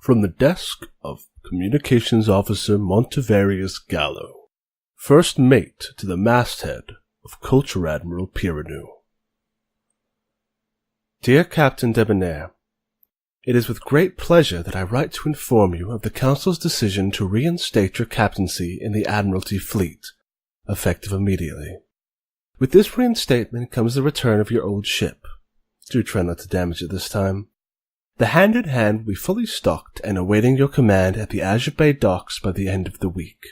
From the desk of Communications Officer Montevarius Gallo, first mate to the masthead of Culture Admiral Piranu. Dear Captain Debonair, it is with great pleasure that I write to inform you of the Council's decision to reinstate your captaincy in the Admiralty Fleet, effective immediately. With this reinstatement comes the return of your old ship. Do try not to damage it this time. The Hand-in-Hand will be fully stocked and awaiting your command at the Azure Bay docks by the end of the week.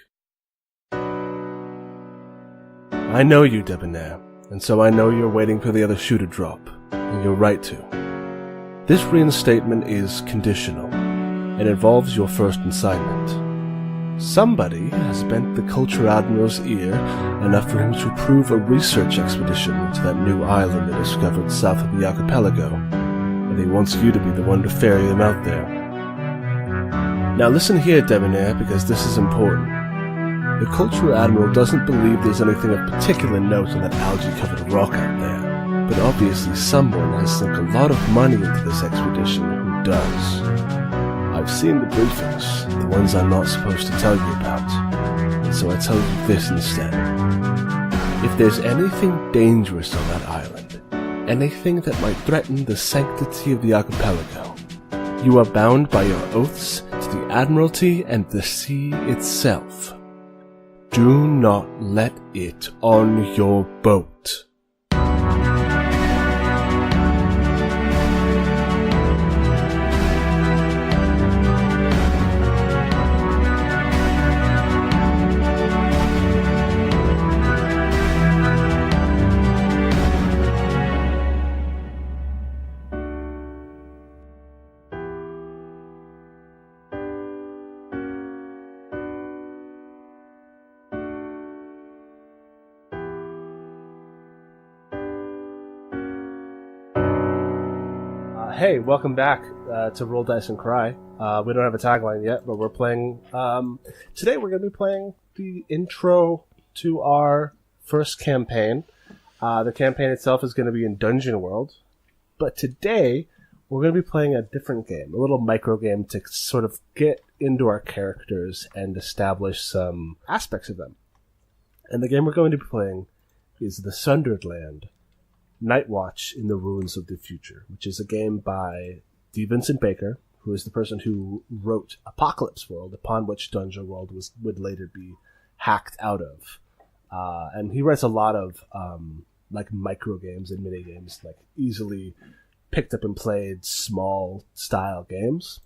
I know you, Debonair, and so I know you're waiting for the other shoe to drop, and you're right to. This reinstatement is conditional, and involves your first assignment. Somebody has bent the Culture Admiral's ear enough for him to approve a research expedition to that new island they discovered south of the archipelago, and he wants you to be the one to ferry them out there. Now listen here, Debonair, because this is important. The Culture Admiral doesn't believe there's anything of particular note on that algae-covered rock out there, but obviously someone has sunk a lot of money into this expedition who does. I've seen the briefings, the ones I'm not supposed to tell you about, and so I tell you this instead. If there's anything dangerous on that island, anything that might threaten the sanctity of the archipelago, you are bound by your oaths to the Admiralty and the sea itself. Do not let it on your boat. Hey, welcome back to Roll Dice and Cry. We don't have a tagline yet, but we're playing... today we're going to be playing the intro to our first campaign. The campaign itself is going to be in Dungeon World. But today, we're going to be playing a different game, a little micro game to sort of get into our characters and establish some aspects of them. And the game we're going to be playing is The Sundered Land, Night Watch in the Ruins of the Future, which is a game by Vincent Baker, who is the person who wrote Apocalypse World, upon which Dungeon World would later be hacked out of. And he writes a lot of like micro games and mini games, like easily picked up and played small style games.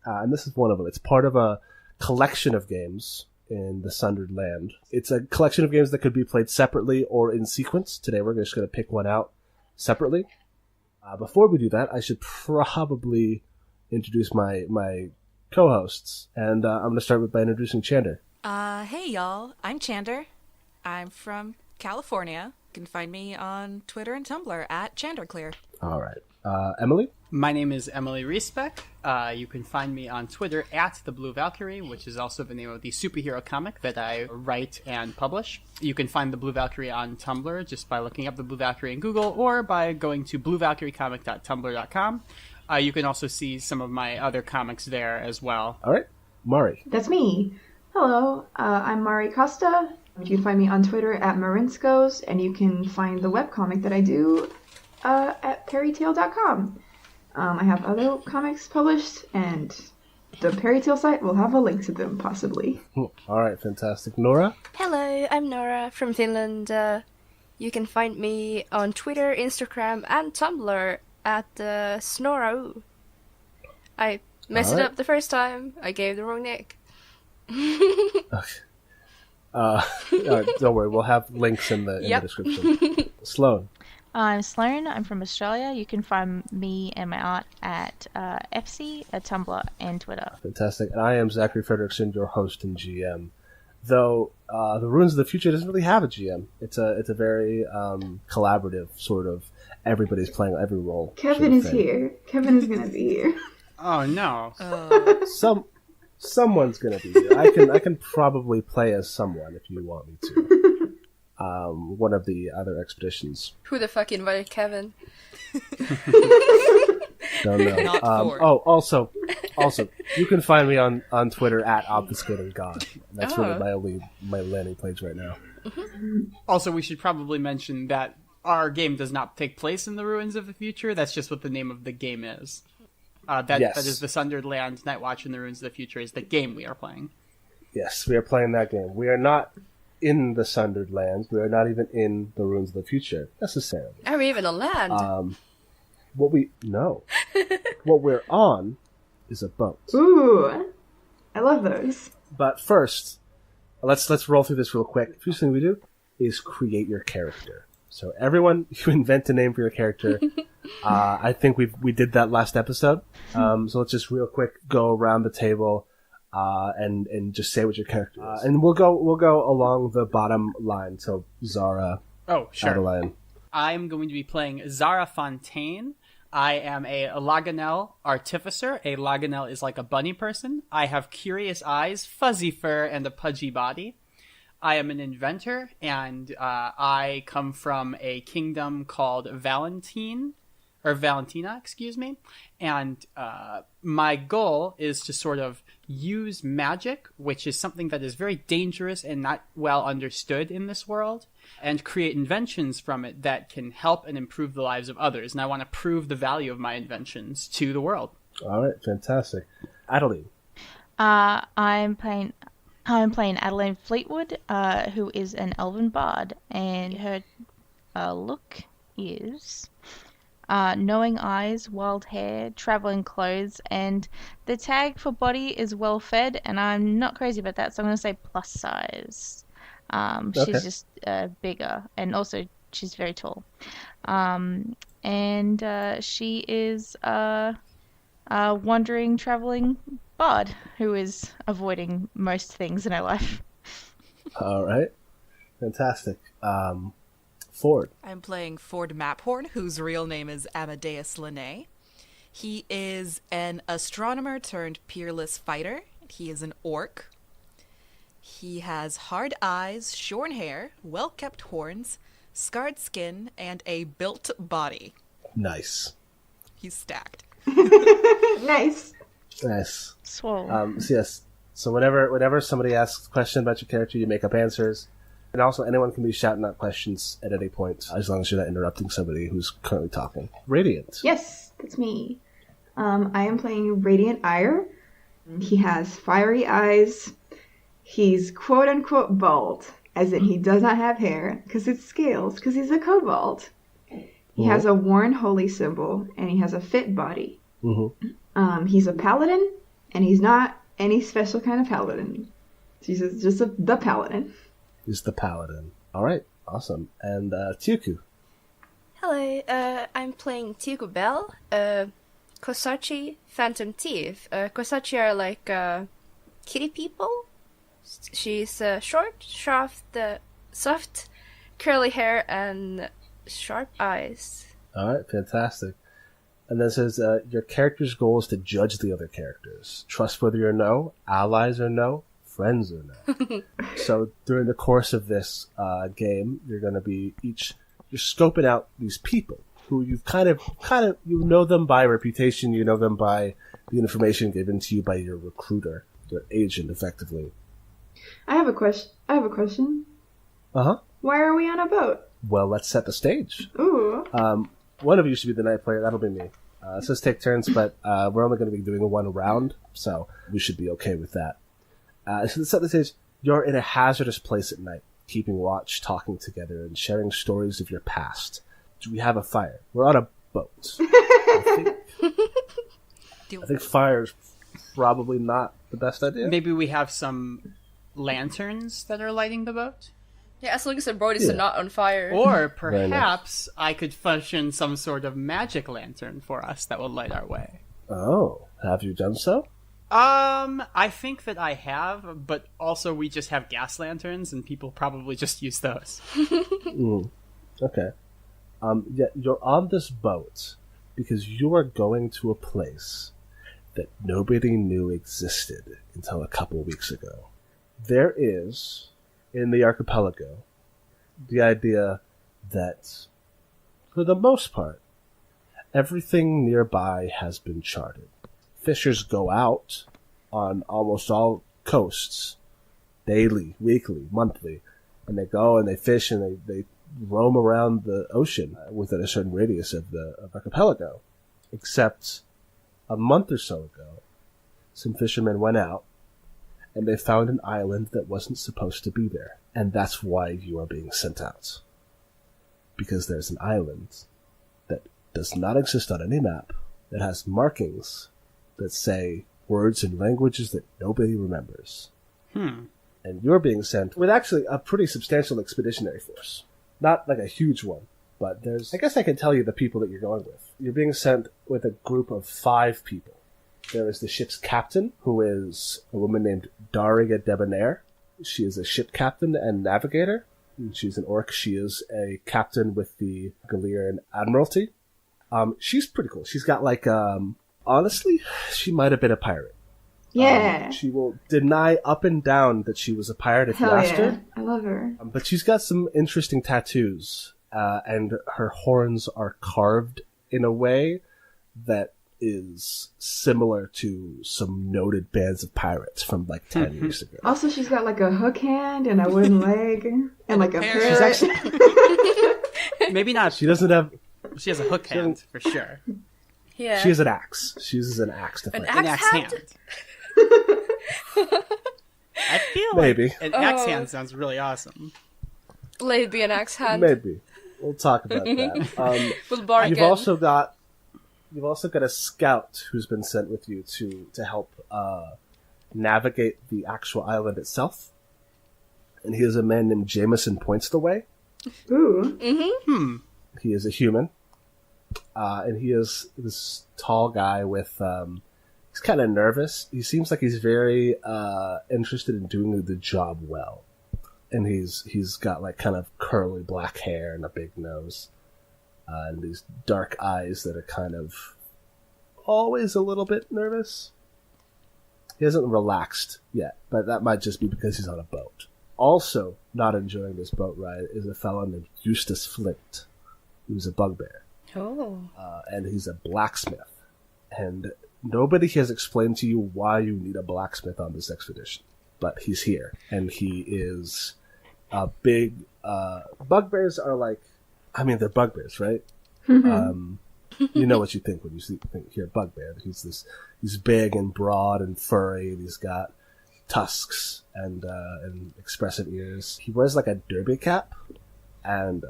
And this is one of them. It's part of a collection of games in the Sundered Land. It's a collection of games that could be played separately or in sequence. Today we're just going to pick one out separately. Before we do that, I should probably introduce my co-hosts, and I'm going to start by introducing Chander. Hey y'all, I'm Chander. I'm from California. You can find me on Twitter and Tumblr at ChanderClear. All right. Emily? My name is Emily Riesbeck. You can find me on Twitter at The Blue Valkyrie, which is also the name of the superhero comic that I write and publish. You can find The Blue Valkyrie on Tumblr just by looking up The Blue Valkyrie in Google or by going to bluevalkyriecomic.tumblr.com. You can also see some of my other comics there as well. All right. Mari. That's me. Hello, I'm Mari Costa. You can find me on Twitter at Marinskos, and you can find the webcomic that I do at perrytale.com. I have other comics published, and the Perrytale site will have a link to them, possibly. All right, fantastic. Nora? Hello, I'm Nora from Finland. You can find me on Twitter, Instagram, and Tumblr at Snorau. I messed it up the first time. I gave the wrong nick. Okay. Don't worry, we'll have links in the description. Sloan. I'm Sloan. I'm from Australia. You can find me and my art at FC, at Tumblr, and Twitter. Fantastic. And I am Zachary Fredrickson, your host and GM. Though the Ruins of the Future doesn't really have a GM. It's a very collaborative sort of everybody's playing every role. Kevin is here. Kevin is going to be here. Oh no. Someone's going to be here. I can probably play as someone if you want me to. One of the other expeditions. Who the fuck invited Kevin? Don't know. Not Ford. Also, Also, you can find me on Twitter at obfuscatinggod. That's really my landing page right now. Also, we should probably mention that our game does not take place in the ruins of the future. That's just what the name of the game is. That is the Sundered Land, Night Watch in the Ruins of the Future is the game we are playing. Yes, we are playing that game. We are not in the Sundered Lands. We are not even in the Ruins of the Future, necessarily. Are we even on land? What we're on is a boat. Ooh, I love those. But first, let's roll through this real quick. First thing we do is create your character. So everyone, you invent a name for your character. I think we did that last episode. So let's just real quick go around the table and just say what your character is. And we'll go along the bottom line. So Zara. Oh, sure. Adeline. I'm going to be playing Zara Fontaine. I am a Laganel artificer. A Laganel is like a bunny person. I have curious eyes, fuzzy fur, and a pudgy body. I am an inventor, and I come from a kingdom called Valentina, and my goal is to sort of use magic, which is something that is very dangerous and not well understood in this world, and create inventions from it that can help and improve the lives of others. And I want to prove the value of my inventions to the world. All right, fantastic. Adeline. I'm playing Adeline Fleetwood, who is an elven bard, and her look is knowing eyes, wild hair, traveling clothes, and the tag for body is well fed, and I'm not crazy about that, so I'm going to say plus size. She's just bigger, and also she's very tall. And she is a wandering, traveling bard who is avoiding most things in her life. All right. Fantastic. Ford. I'm playing Ford Maphorn, whose real name is Amadeus Linnae. He is an astronomer turned peerless fighter. He is an orc. He has hard eyes, shorn hair, well-kept horns, scarred skin, and a built body. Nice. He's stacked. Nice. Nice. Swole. So whenever somebody asks a question about your character, you make up answers. And also, anyone can be shouting out questions at any point, as long as you're not interrupting somebody who's currently talking. Radiant. Yes, that's me. I am playing Radiant Ire. He has fiery eyes. He's quote-unquote bald, as in he does not have hair, because it's scales, because he's a kobold. He has a worn holy symbol, and he has a fit body. Mm-hmm. He's a paladin, and he's not any special kind of paladin. He's just the paladin. He's the paladin. All right, awesome. And Tiuku. Hello, I'm playing Tiuku Bell, Kosachi Phantom Thief. Kosachi are like kitty people. She's short, soft, curly hair, and sharp eyes. All right, fantastic. And then it says your character's goal is to judge the other characters. Trustworthy or no, allies or no, friends or no. So during the course of this game, you're going to be you're scoping out these people who you've kind of you know them by reputation, you know them by the information given to you by your recruiter, your agent, effectively. I have a question. Uh-huh. Why are we on a boat? Well, let's set the stage. Ooh. One of you should be the night player. That'll be me. It says take turns, but we're only going to be doing one round, so we should be okay with that. So let's set the stage. You're in a hazardous place at night, keeping watch, talking together, and sharing stories of your past. Do we have a fire? We're on a boat. I think fire is probably not the best idea. Maybe we have some lanterns that are lighting the boat? Yeah, as long as the boat is not on fire. Or perhaps I could fashion some sort of magic lantern for us that will light our way. Oh, have you done so? I think that I have, but also we just have gas lanterns and people probably just use those. Okay. Yeah, you're on this boat because you are going to a place that nobody knew existed until a couple weeks ago. There is, in the archipelago, the idea that, for the most part, everything nearby has been charted. fishers go out on almost all coasts, daily, weekly, monthly, and they go and they fish and they roam around the ocean within a certain radius of the archipelago. Except a month or so ago, some fishermen went out and they found an island that wasn't supposed to be there. And that's why you are being sent out. Because there's an island that does not exist on any map, that has markings that say words and languages that nobody remembers. And you're being sent with actually a pretty substantial expeditionary force. Not like a huge one, but there's... I guess I can tell you the people that you're going with. You're being sent with a group of 5 people. There is the ship's captain, who is a woman named Daria Debonair. She is a ship captain and navigator. She's an orc. She is a captain with the Galerian Admiralty. She's pretty cool. She's got like, honestly, she might have been a pirate. Yeah. She will deny up and down that she was a pirate if you asked her. I love her. But she's got some interesting tattoos, and her horns are carved in a way that is similar to some noted bands of pirates from like 10 years ago. Also, she's got like a hook hand and a wooden leg and like a parrot. She's actually maybe not. She doesn't have. She has a hook hand for sure. Yeah. She has an axe. She uses an axe to fight. An axe hand? I feel Maybe. like an axe hand sounds really awesome. Let it be an axe hand. Maybe. We'll talk about that. We'll bargain. You've also got a scout who's been sent with you to help navigate the actual island itself. And he is a man named Jameson Points-the-Way. Ooh. He is a human. And he is this tall guy with... he's kind of nervous. He seems like he's very interested in doing the job well. And he's got like kind of curly black hair and a big nose. And these dark eyes that are kind of always a little bit nervous. He hasn't relaxed yet, but that might just be because he's on a boat. Also not enjoying this boat ride is a fellow named Eustace Flint, who's a bugbear. Oh. And he's a blacksmith. And nobody has explained to you why you need a blacksmith on this expedition. But he's here. And he is a big... bugbears are like... I mean, they're bugbears, right? You know what you think when you hear bugbear. He's big and broad and furry, and he's got tusks and expressive ears. He wears like a derby cap and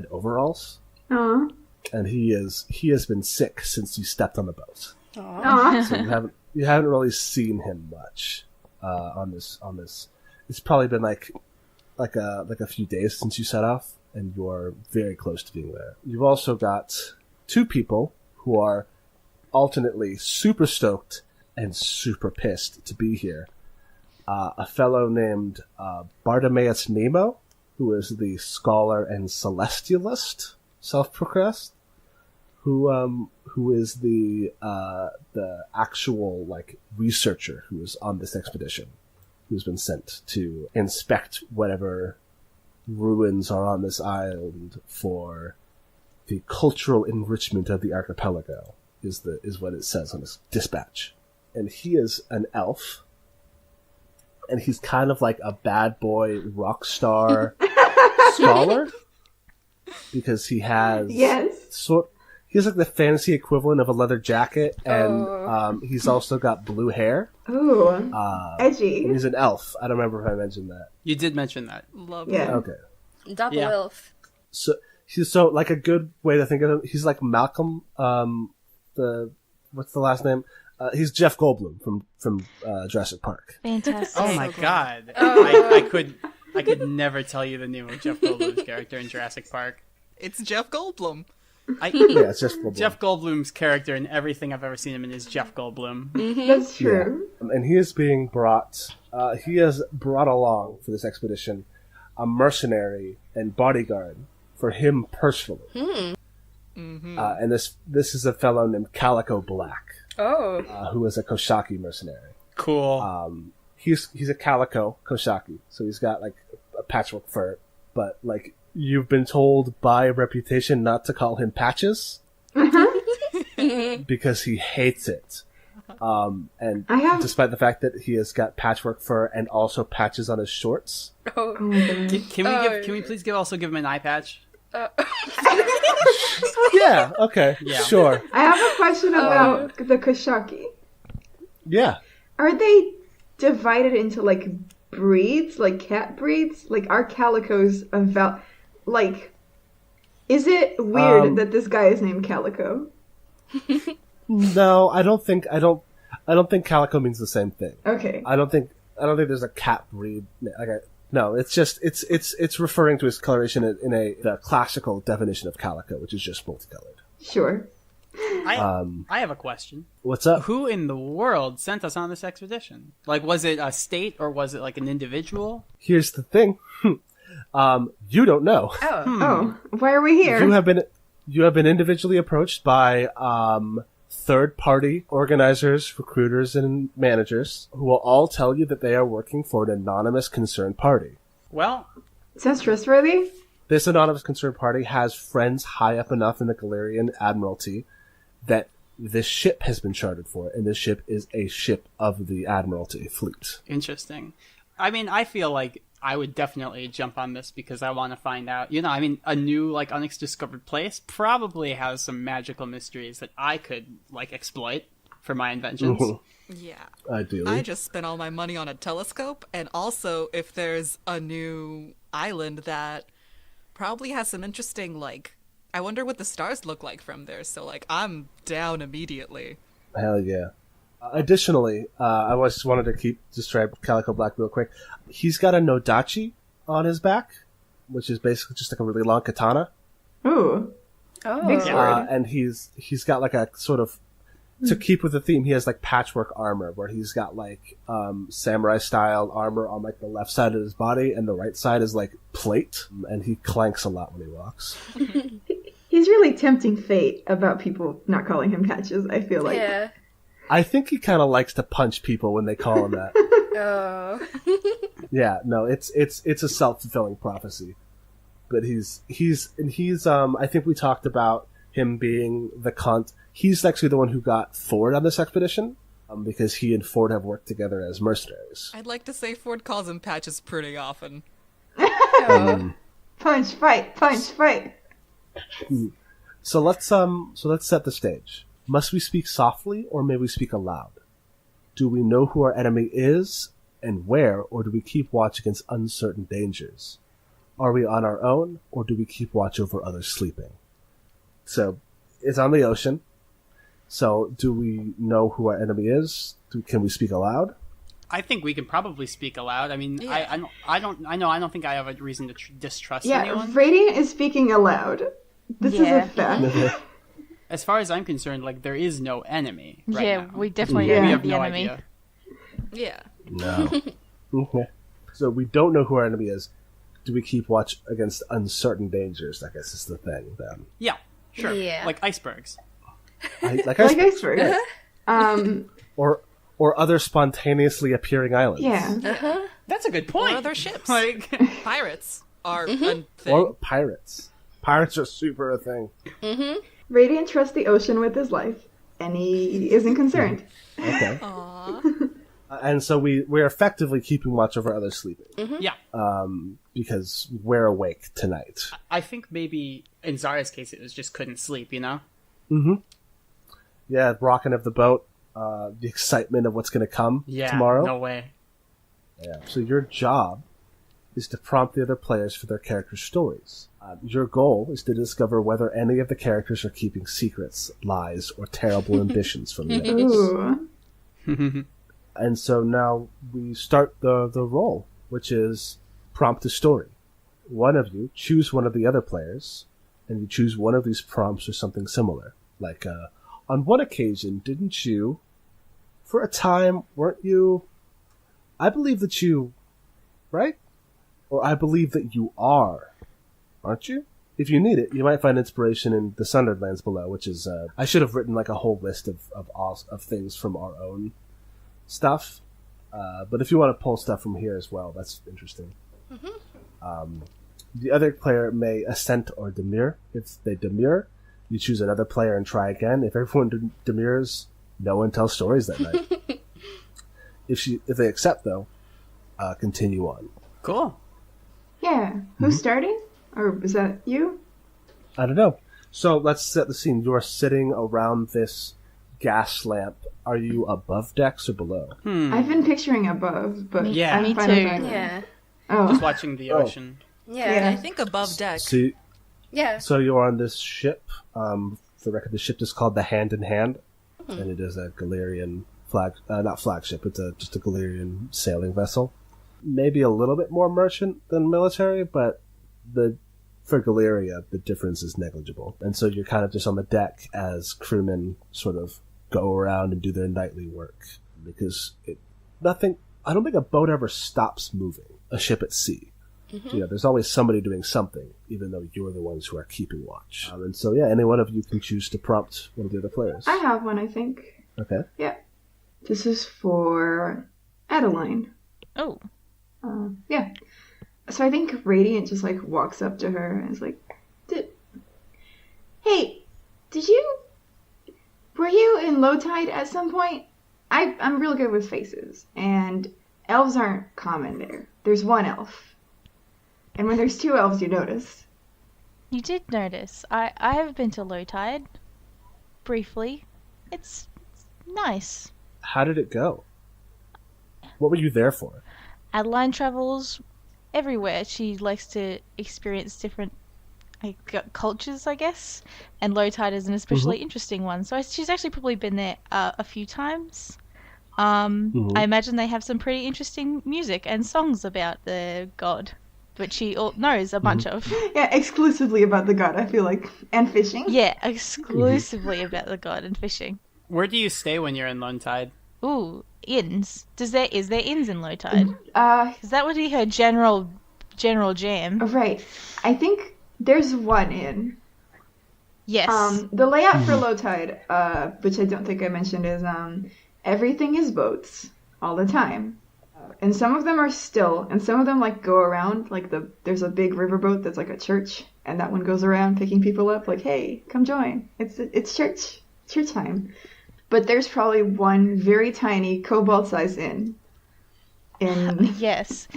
overalls. Aww. And he has been sick since you stepped on the boat. Aww. So you haven't really seen him much on this. It's probably been like a few days since you set off, and you're very close to being there. You've also got 2 people who are alternately super stoked and super pissed to be here. A fellow named Bartimaeus Nemo, who is the scholar and celestialist, self-proclaimed, who is the actual like researcher who is on this expedition, who's been sent to inspect whatever ruins are on this island for the cultural enrichment of the archipelago, is what it says on his dispatch. And he is an elf, and he's kind of like a bad boy rock star scholar, because he has he has like the fantasy equivalent of a leather jacket, and he's also got blue hair. Ooh, edgy. And he's an elf. I don't remember if I mentioned that. You did mention that. Love Yeah. it. Okay. Double elf. So like a good way to think of him, he's like Malcolm. What's the last name? He's Jeff Goldblum from Jurassic Park. Fantastic. Oh my god. I could never tell you the name of Jeff Goldblum's character in Jurassic Park. It's Jeff Goldblum. Yeah, it's Jeff Goldblum. Jeff Goldblum's character in everything I've ever seen him in is Jeff Goldblum. That's true. Yeah. And he is being brought. He has brought along for this expedition a mercenary and bodyguard for him personally. And this is a fellow named Calico Black. Oh. Who is a Koshaki mercenary. Cool. He's a Calico Koshaki, so he's got like a patchwork fur, but like you've been told by reputation not to call him Patches because he hates it. And I have- despite the fact that he has got patchwork fur and also patches on his shorts. Oh my gosh. Can we please give him an eye patch? Yeah, okay, Yeah. sure. I have a question about the Koshaki. Yeah. Are they divided into like breeds, like cat breeds? Like are calicos like? Is it weird that this guy is named Calico? No, I don't think calico means the same thing. Okay. I don't think there's a cat breed. No, it's just it's referring to his coloration in the classical definition of calico, which is just multicolored. Sure. I have a question. What's up? Who in the world sent us on this expedition? Like, was it a state or was it like an individual? Here's the thing. You don't know. Oh, why are we here? You have been individually approached by third-party organizers, recruiters, and managers who will all tell you that they are working for an anonymous concerned party. Well, Sounds trustworthy. This anonymous concerned party has friends high up enough in the Galarian Admiralty that this ship has been chartered for, and this ship is a ship of the Admiralty fleet. interesting. I mean, I feel like I would definitely jump on this because I want to find out. You know, I mean, a new, like, undiscovered place probably has some magical mysteries that I could, like, exploit for my inventions. Yeah. Ideally. I just spent all my money on a telescope, and also if there's a new island that probably has some interesting, like, I wonder what the stars look like from there, so, like, I'm down immediately. Hell yeah. Additionally, I just wanted to describe Calico Black real quick. He's got a Nodachi on his back, which is basically just like a really long katana. Ooh. Big sword. And he's got like a sort of, to keep with the theme, he has like patchwork armor where he's got like samurai style armor on like the left side of his body, and the right side is like plate, and he clanks a lot when he walks. He's really tempting fate about people not calling him patches, I feel like. Yeah. I think he kind of likes to punch people when they call him that. Oh. Yeah, no, it's a self-fulfilling prophecy. But he's I think we talked about him being he's actually the one who got Ford on this expedition, because he and Ford have worked together as mercenaries. I'd like to say Ford calls him Patches pretty often. Punch, fight, punch, fight. So let's set the stage. Must we speak softly, or may we speak aloud? Do we know who our enemy is and where, or do we keep watch against uncertain dangers? Are we on our own, or do we keep watch over others sleeping? So, it's on the ocean. So, do we know who our enemy is? Can we speak aloud? I think we can probably speak aloud. I mean, Yeah. I don't think I have a reason to distrust Yeah, anyone. Radiant is speaking aloud. This is Yeah. a fact. As far as I'm concerned, like, there is no enemy right Yeah, now. we definitely Yeah. don't We have have the no enemy. idea. Yeah. No. Okay. So, we don't know who our enemy is. Do we keep watch against uncertain dangers? I guess is the thing, then. Yeah, sure. Yeah. Like icebergs. Like Like icebergs. icebergs. Or other spontaneously appearing islands. Yeah. That's a good Or point. other ships. Like, Pirates are a thing. Or pirates. Pirates are super a thing. Radiant trusts the ocean with his life, and he isn't concerned. Okay. Aw. And so we're effectively keeping watch over others sleeping. yeah. Because we're awake tonight. I think maybe in Zara's case it was just couldn't sleep, you know? Yeah, rocking of the boat, the excitement of what's going to come Yeah. tomorrow. No way. Yeah. So your job is to prompt the other players for their character stories. Your goal is to discover whether any of the characters are keeping secrets, lies, or terrible ambitions from the others. Ooh. And so now we start the roll, which is prompt a story. One of you choose one of the other players, and you choose one of these prompts or something similar. Like, on one occasion, didn't you, for a time, weren't you, I believe that you, right? Or I believe that you are, aren't you? If you need it, you might find inspiration in the Sundered Lands below, which is, I should have written like a whole list of things from our own stuff. But if you want to pull stuff from here as well, that's interesting. The other player may assent or demur. If they demur, you choose another player and try again. If everyone demurs, No one tells stories that night. If they accept, though, continue on. Cool. Yeah. Who's starting? Or is that you? I don't know. So let's set the scene. You are sitting around this gas lamp. Are you above decks or below? I've been picturing above, but Yeah. I'm Me fine with too. either. Yeah. Oh. Just watching the ocean. Yeah. I think above deck. Yeah. So you're on this ship. For the record, the ship is called the Hand in Hand, and it is a Galerian not flagship. It's just a Galerian sailing vessel. Maybe a little bit more merchant than military, but for Galeria, the difference is negligible. And so you're kind of just on the deck as crewmen sort of go around and do their nightly work. Because I don't think a boat ever stops moving, a ship at sea. So, there's always somebody doing something, even though you're the ones who are keeping watch. And so, any one of you can choose to prompt one of the other players. I have one, I think. Okay. Yeah. This is for Adeline. Oh. Yeah. So I think Radiant just like walks up to her and is like, "Hey, were you in low tide at some point? I'm real good with faces, and elves aren't common there. There's one elf, and when there's two elves, you notice." You did notice. I have been to low tide. Briefly. It's nice. How did it go? What were you there for? Adeline travels everywhere. She likes to experience different cultures, I guess. And low tide is an especially interesting one. So she's actually probably been there a few times. I imagine they have some pretty interesting music and songs about the god, which she knows a bunch of. Yeah, exclusively about the god, I feel like, and fishing. Yeah, exclusively about the god and fishing. Where do you stay when you're in low tide? Ooh, inns. Is there inns in low tide? Because that would be her general jam. Right. I think there's one inn. Yes. The layout for low tide, which I don't think I mentioned, is everything is boats all the time, and some of them are still, and some of them like go around. Like there's a big riverboat that's like a church, and that one goes around picking people up. Like, hey, come join. It's church time. But there's probably one very tiny cobalt-sized inn. Yes.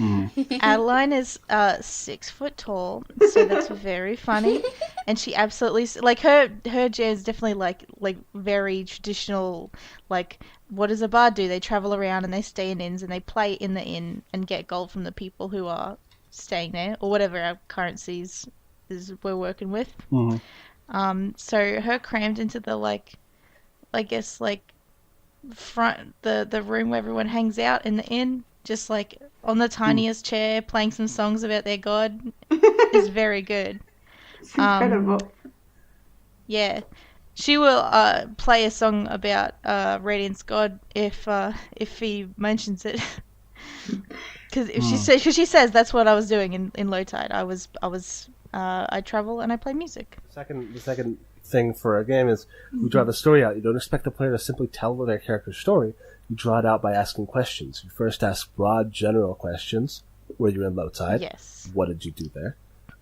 Adeline is 6 foot tall, so that's very funny. And she absolutely like her jam is definitely like very traditional. Like, what does a bard do? They travel around and they stay in inns and they play in the inn and get gold from the people who are staying there, or whatever our currencies we're working with. So her crammed into the I guess front the room where everyone hangs out in the inn, just like on the tiniest chair playing some songs about their god is very good. It's incredible. Yeah, she will play a song about Radiant's god if he mentions it. Because if she says that's what I was doing in low tide. I travel and I play music. The second thing for a game is you draw the story out. You don't expect the player to simply tell their character's story. You draw it out by asking questions. You first ask broad, general questions. Were you in low tide? Yes. What did you do there?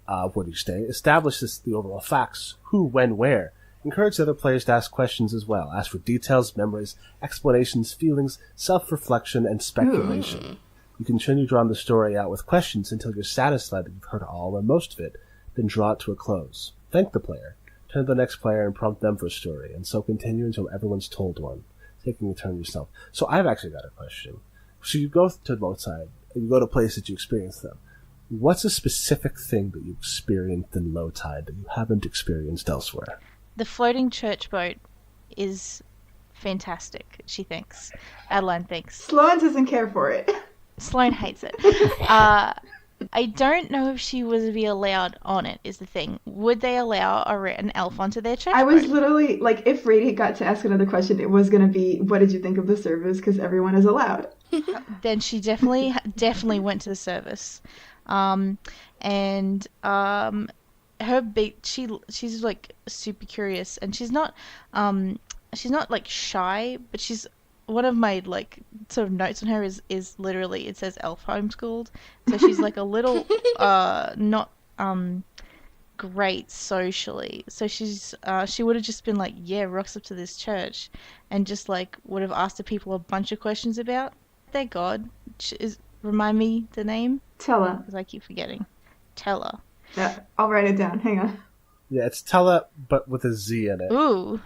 Where do you stay? Establish the overall facts. Who, when, where. Encourage the other players to ask questions as well. Ask for details, memories, explanations, feelings, self-reflection, and speculation. You continue drawing the story out with questions until you're satisfied that you've heard all or most of it, then draw it to a close. Thank the player. Turn to the next player and prompt them for a story, and so continue until everyone's told one, taking a turn yourself. So I've actually got a question. So you go to low tide, and you go to places you experience them. What's a specific thing that you experienced in low tide that you haven't experienced elsewhere? The floating church boat is fantastic, she thinks. Adeline thinks. Sloan doesn't care for it. Sloane hates it. I don't know if she would be allowed on it, is the thing. Would they allow an elf onto their church I was boat? literally, like, if Radiant got to ask another question, it was going to be, what did you think of the service? Because everyone is allowed. Then she definitely went to the service. She's like super curious, and she's not like shy, but she's one of my like sort of notes on her is literally it says elf homeschooled, so she's like a little not great socially. So she would have just been like, yeah, rocks up to this church, and just like would have asked the people a bunch of questions about their god. Remind me the name, Tella. because I keep forgetting. Tella. Yeah, I'll write it down. Hang on. Yeah, it's Tella, but with a Z in it. Ooh.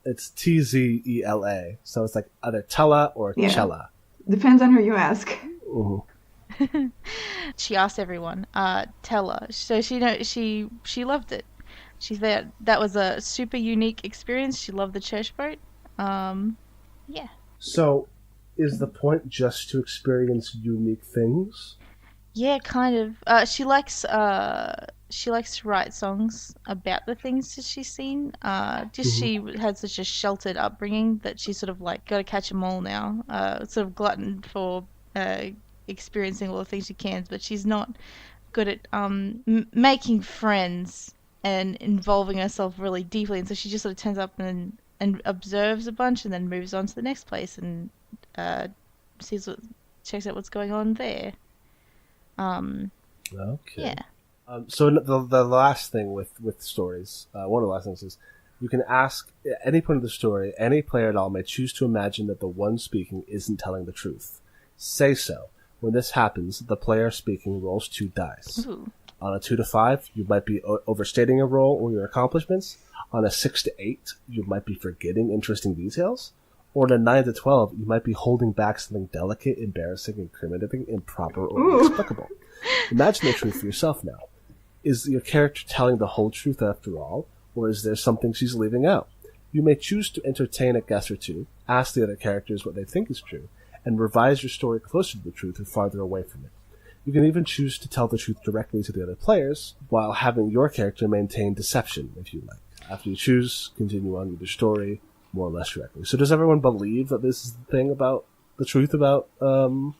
It's Tzela, so it's like either Tella or Yeah. Chella. Depends on who you ask. Ooh. She asked everyone, Tella. So she loved it. She said that was a super unique experience. She loved the church boat. Yeah. So, is the point just to experience unique things? Yeah, kind of. She likes to write songs about the things that she's seen. She had such a sheltered upbringing that she's sort of like got to catch them all now. Sort of glutton for experiencing all the things she can, but she's not good at making friends and involving herself really deeply. And so she just sort of turns up and observes a bunch, and then moves on to the next place and checks out what's going on there. Okay. Yeah. So the last thing with stories, one of the last things is, you can ask at any point of the story, any player at all may choose to imagine that the one speaking isn't telling the truth. Say so. When this happens, the player speaking rolls 2 dice. Ooh. On a 2 to 5, you might be overstating a roll or your accomplishments. On a 6 to 8, you might be forgetting interesting details. Or on a 9 to 12, you might be holding back something delicate, embarrassing, incriminating, improper, or inexplicable. Imagine the truth for yourself now. Is your character telling the whole truth after all, or is there something she's leaving out? You may choose to entertain a guess or two, ask the other characters what they think is true, and revise your story closer to the truth or farther away from it. You can even choose to tell the truth directly to the other players, while having your character maintain deception, if you like. After you choose, continue on with your story, more or less directly. So does everyone believe that this is the thing about the truth about, I'm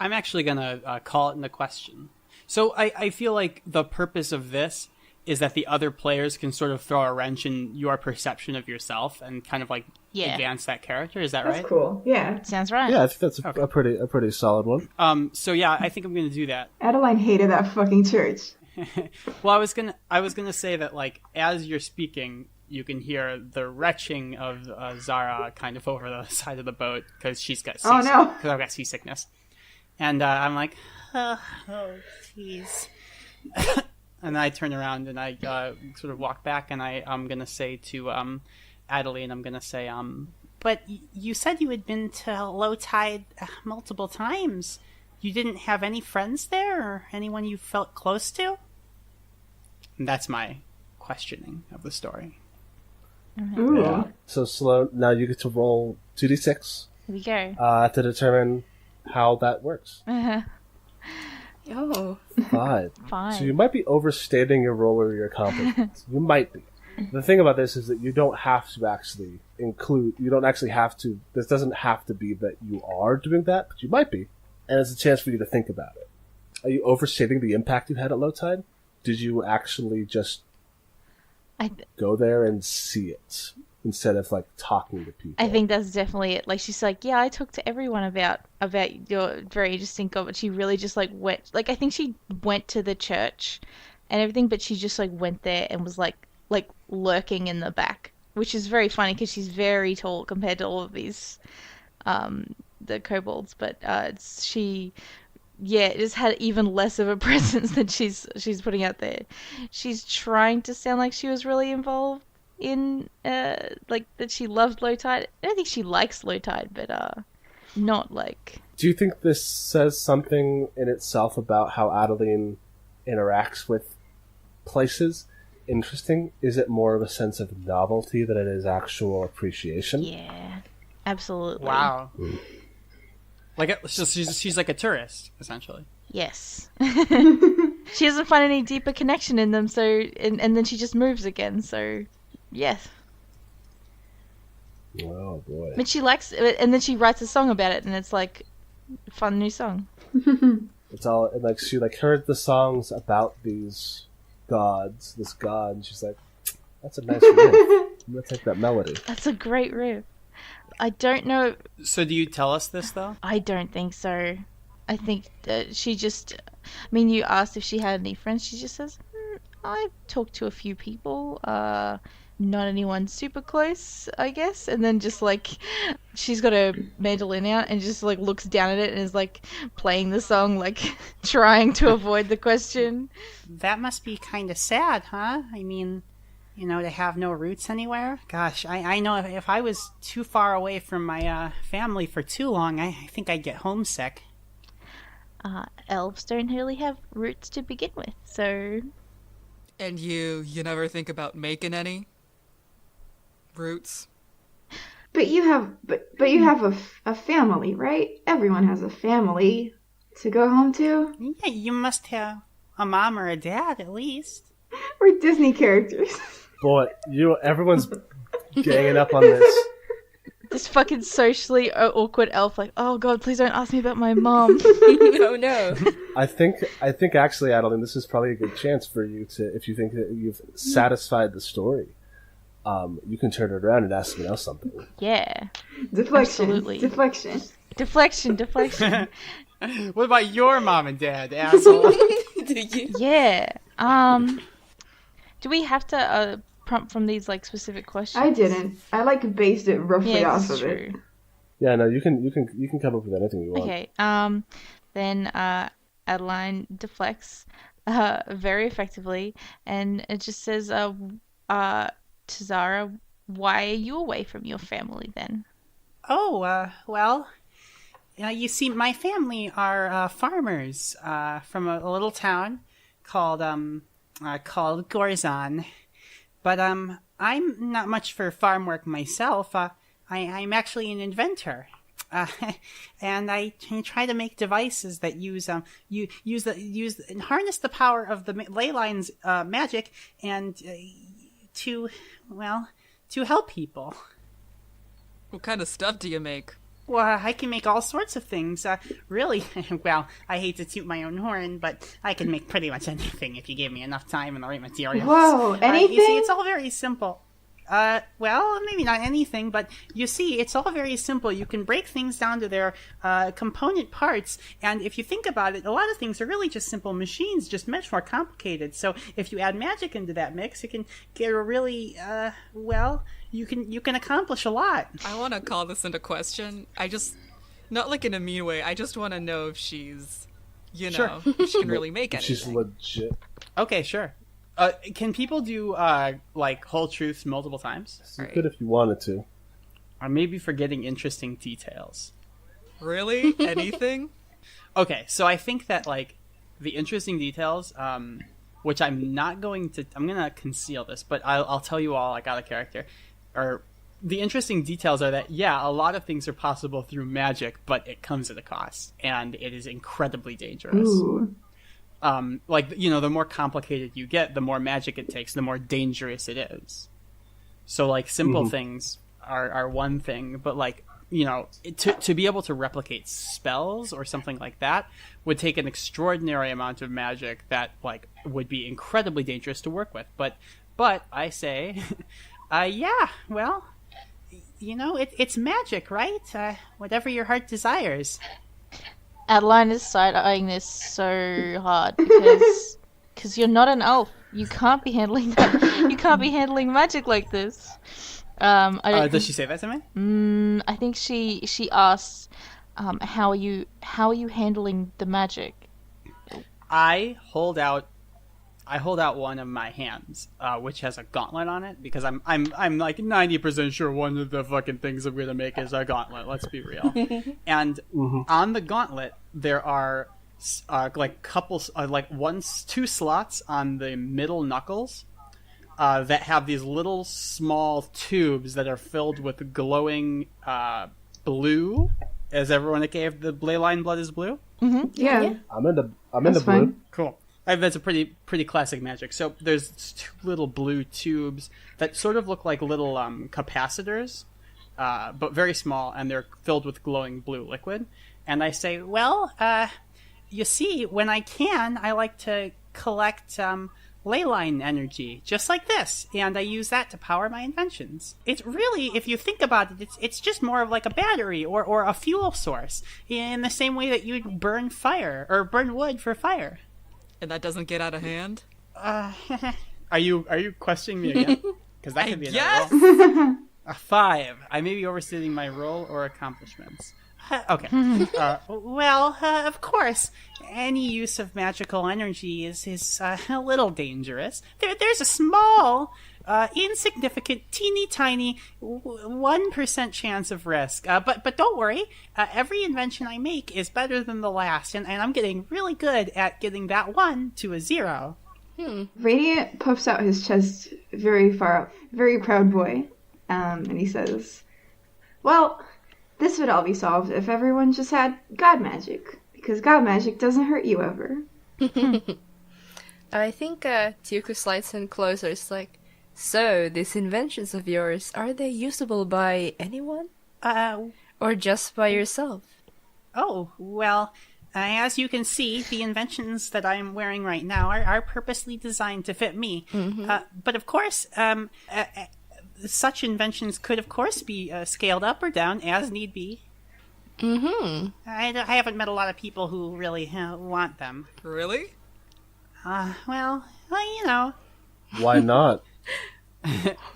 actually going to call it into question. So I feel like the purpose of this is that the other players can sort of throw a wrench in your perception of yourself and kind of like advance that character. Is that right? That's cool. Yeah. Sounds right. Yeah, I think that's a pretty solid one. So yeah, I think I'm going to do that. Adeline hated that fucking church. Well, I was gonna say that, like, as you're speaking, you can hear the retching of Zara kind of over the side of the boat because she's got Oh, no. because I've got seasickness, and I'm like, oh, jeez. And I turn around and I sort of walk back, and I'm gonna say to Adeline, I'm gonna say, but you said you had been to low tide multiple times. You didn't have any friends there or anyone you felt close to? And that's my questioning of the story. Ooh. Yeah. So Sloan, now you get to roll 2d6 Here we go. to determine how that works. Oh. 5. Fine. So you might be overstating your roll or your accomplishments. You might be. The thing about this is that you don't have to actually include, you don't actually have to, this doesn't have to be that you are doing that, but you might be. And it's a chance for you to think about it. Are you overstating the impact you had at low tide? Did you actually just go there and see it instead of like talking to people? I think that's definitely it. Like, she's like, yeah, I talked to everyone about your very interesting god, but she really just like went, like, I think she went to the church and everything, but she just like went there and was like lurking in the back, which is very funny because she's very tall compared to all of these the kobolds, but she just had even less of a presence than she's putting out there. She's trying to sound like she was really involved in like that she loved low tide. I don't think she likes low tide, but not like. Do you think this says something in itself about how Adeline interacts with places? Interesting. Is it more of a sense of novelty than it is actual appreciation? Yeah, absolutely. Wow. Like, she's like a tourist, essentially. Yes. She doesn't find any deeper connection in them, so and then she just moves again. So, yes. Oh boy. But she likes it, and then she writes a song about it, and it's like a fun new song. It's all like she like heard the songs about these gods, this god, and she's like, "That's a nice riff. I'm gonna take that melody." That's a great riff. I don't know. So do you tell us this, though? I don't think so. I think that she just. I mean, you asked if she had any friends. She just says, I've talked to a few people, not anyone super close, I guess. And then just like, she's got a mandolin out and just like looks down at it and is like playing the song, like trying to avoid the question. That must be kind of sad, huh? I mean, to have no roots anywhere. Gosh, I know if I was too far away from my family for too long, I think I'd get homesick. Elves don't really have roots to begin with, so... And you never think about making any roots? But you have a family, right? Everyone has a family to go home to. Yeah, you must have a mom or a dad at least. We're Disney characters. Boy, everyone's ganging up on this. This fucking socially awkward elf, like, oh god, please don't ask me about my mom. Oh no. I think actually, Adeline, this is probably a good chance for you to, if you think that you've satisfied the story, you can turn it around and ask someone else something. Yeah. Deflection. Absolutely. Deflection. What about your mom and dad, asshole? Yeah. Do we have to prompt from these like specific questions? I didn't. I based it roughly off of it. Yeah, no, you can come up with anything you want. Okay. Then Adeline deflects very effectively, and it just says, to Zara, why are you away from your family then? Oh, well, you see, my family are farmers from a little town called Gorzon. But I'm not much for farm work myself. I'm actually an inventor, and I try to make devices that use and harness the power of the ley lines magic and to help people. What kind of stuff do you make? Well, I can make all sorts of things. Really, well, I hate to toot my own horn, but I can make pretty much anything if you give me enough time and the right materials. Whoa, anything? You see, it's all very simple. Well, maybe not anything, but you see, it's all very simple. You can break things down to their component parts, and if you think about it, a lot of things are really just simple machines, just much more complicated. So if you add magic into that mix, it can get a really, you can accomplish a lot. I want to call this into question. Not like in a mean way, I just want to know if she's, Sure. if she can really make anything. She's legit. Okay, sure. Can people do, whole truths multiple times? You could if you wanted to. Or maybe forgetting interesting details. Really? Anything? Okay, so I think that, the interesting details, which I'm going to conceal this, but I'll tell you all, out of character. Or, the interesting details are that, yeah, a lot of things are possible through magic, but it comes at a cost, and it is incredibly dangerous. Ooh. The more complicated you get, the more magic it takes, the more dangerous it is. So, simple things are one thing, but, to be able to replicate spells or something like that would take an extraordinary amount of magic that, would be incredibly dangerous to work with. But I say, yeah, well, it's magic, right? Whatever your heart desires. Adeline is side-eyeing this so hard because you're not an elf. You can't be handling that. You can't be handling magic like this. Does she say that to me? I think she asks, how are you handling the magic? I hold out one of my hands, which has a gauntlet on it, because I'm 90% sure one of the fucking things I'm gonna make is a gauntlet. Let's be real. And on the gauntlet there are two slots on the middle knuckles that have these little small tubes that are filled with glowing blue. Is everyone okay if the ley line blood is blue? Mm-hmm. Yeah. I'm in the blue. Fine. Cool. That's a pretty classic magic. So there's two little blue tubes that sort of look like little capacitors, but very small, and they're filled with glowing blue liquid. And I say, well, you see, when I can, I like to collect ley line energy, just like this, and I use that to power my inventions. It's really, if you think about it, it's just more of like a battery or a fuel source, in the same way that you'd burn fire or burn wood for fire. And that doesn't get out of hand? Are you questioning me again? Because that could be another Yes. roll. A 5. I may be overstating my role or accomplishments. Okay. Of course, any use of magical energy is a little dangerous. There's a small, insignificant, teeny tiny 1% chance of risk. But don't worry. Every invention I make is better than the last, and I'm getting really good at getting that 1 to a 0. Radiant puffs out his chest very far up, very proud boy, and he says, "Well, this would all be solved if everyone just had god magic, because god magic doesn't hurt you ever." I think Tuku slides in closer. It's like, so these inventions of yours, are they usable by anyone? Or just by yourself? Oh, well, as you can see, the inventions that I'm wearing right now are purposely designed to fit me. But of course, such inventions could, of course, be scaled up or down as need be. I haven't met a lot of people who really want them. Really? Well, you know. Why not?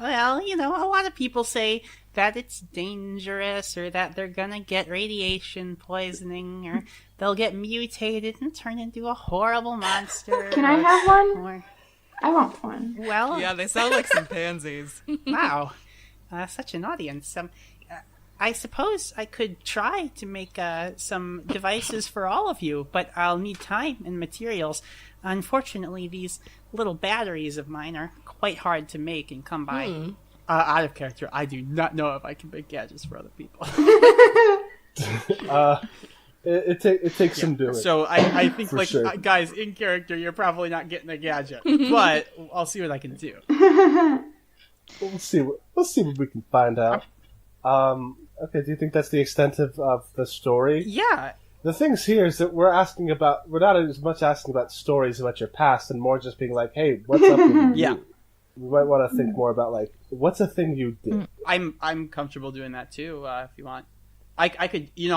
Well, you know, a lot of people say that it's dangerous, or that they're gonna get radiation poisoning, or they'll get mutated and turn into a horrible monster. Can I have one? Or, I want one. well, Yeah, they sound like some pansies. wow, such an audience. I suppose I could try to make some devices for all of you, but I'll need time and materials. Unfortunately, these little batteries of mine are quite hard to make and come by. Out of character, I do not know if I can make gadgets for other people. It takes some doing. So I think, like, sure. Guys, in character, you're probably not getting a gadget, but I'll see what I can do. We'll see what we can find out. Okay, do you think that's the extent of the story? Yeah. The things here is that we're not as much asking about stories about your past, and more just being like, hey, what's up with you? Yeah. We might want to think more about, like, what's a thing you did? I'm comfortable doing that too. If you want, I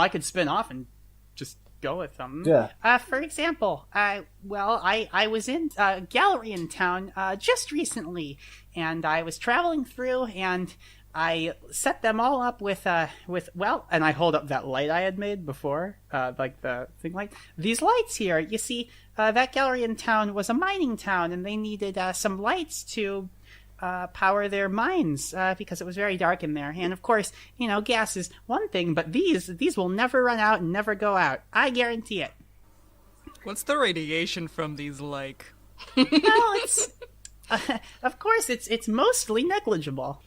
could spin off and just go with them. Yeah. For example, I was in a gallery in town just recently, and I was traveling through, and I set them all up with and I hold up that light I had made before, like the thing light. These lights here, you see, that gallery in town was a mining town, and they needed some lights to power their mines because it was very dark in there. And of course, you know, gas is one thing, but these will never run out and never go out. I guarantee it. What's the radiation from these like? Well, it's of course it's mostly negligible.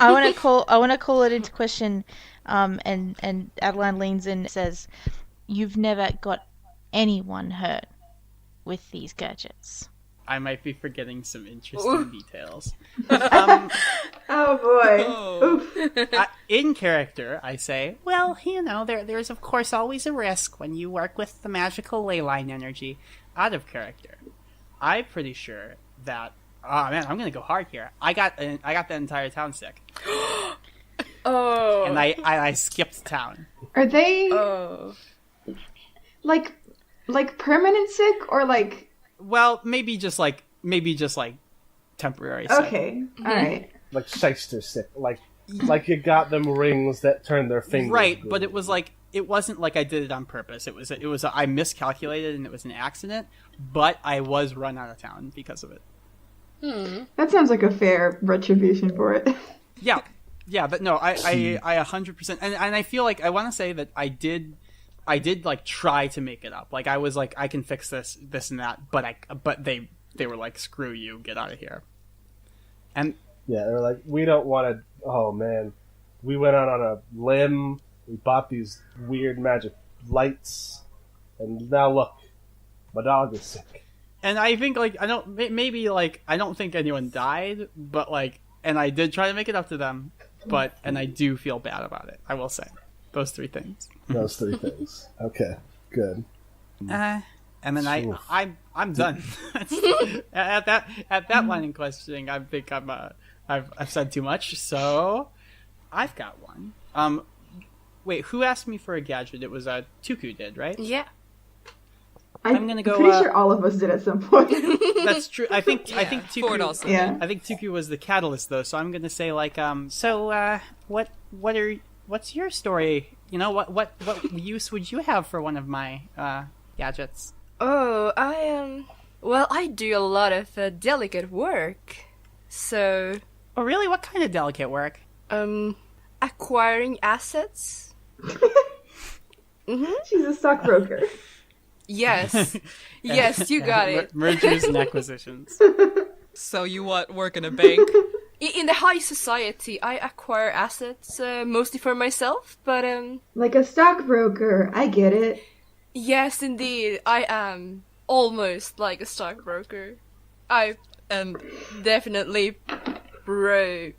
I want to call it into question. And Adeline leans in and says, "You've never got anyone hurt with these gadgets." I might be forgetting some interesting details. Oh boy. Oh. In character, I say, well, you know, there's of course always a risk when you work with the magical ley line energy. Out of character, I'm pretty sure that. Oh man, I'm gonna go hard here. I got the entire town sick. Oh. And I skipped town. Are they Oh. like permanent sick or like? Well, maybe just like temporary sick. Okay, all right. Like shyster sick. Like you got them rings that turn their fingers. Right, blue. but it wasn't like I did it on purpose. It was I miscalculated and it was an accident, but I was run out of town because of it. That sounds like a fair retribution for it. Yeah, but no, I 100%, and I feel like I want to say that I did like try to make it up. Like I was like, I can fix this and that, but they were like, screw you, get out of here. And yeah, they were like, we don't want to. Oh man, we went out on a limb. We bought these weird magic lights, and now look, my dog is sick. And I think, like, I don't think anyone died, but, like, and I did try to make it up to them, and I do feel bad about it, I will say. Those three things. Those three things. Okay, good. And then I'm done. at that line in questioning, I think I've said too much, so I've got one. Wait, who asked me for a gadget? It was Tuku did, right? Yeah. I'm gonna go. I'm pretty sure all of us did at some point. That's true. I think Ford Tuku. also. Yeah. I think Tuku was the catalyst, though. So I'm gonna say like, what's your story? You know, what use would you have for one of my gadgets? Oh, well, I do a lot of delicate work. So, Oh, really? What kind of delicate work? acquiring assets? She's a stockbroker. Yes. Yes, you got it. Mergers and acquisitions. So you work in a bank? In the high society, I acquire assets, mostly for myself, but, Like a stockbroker. I get it. yes, indeed, I am almost like a stockbroker. I And definitely broke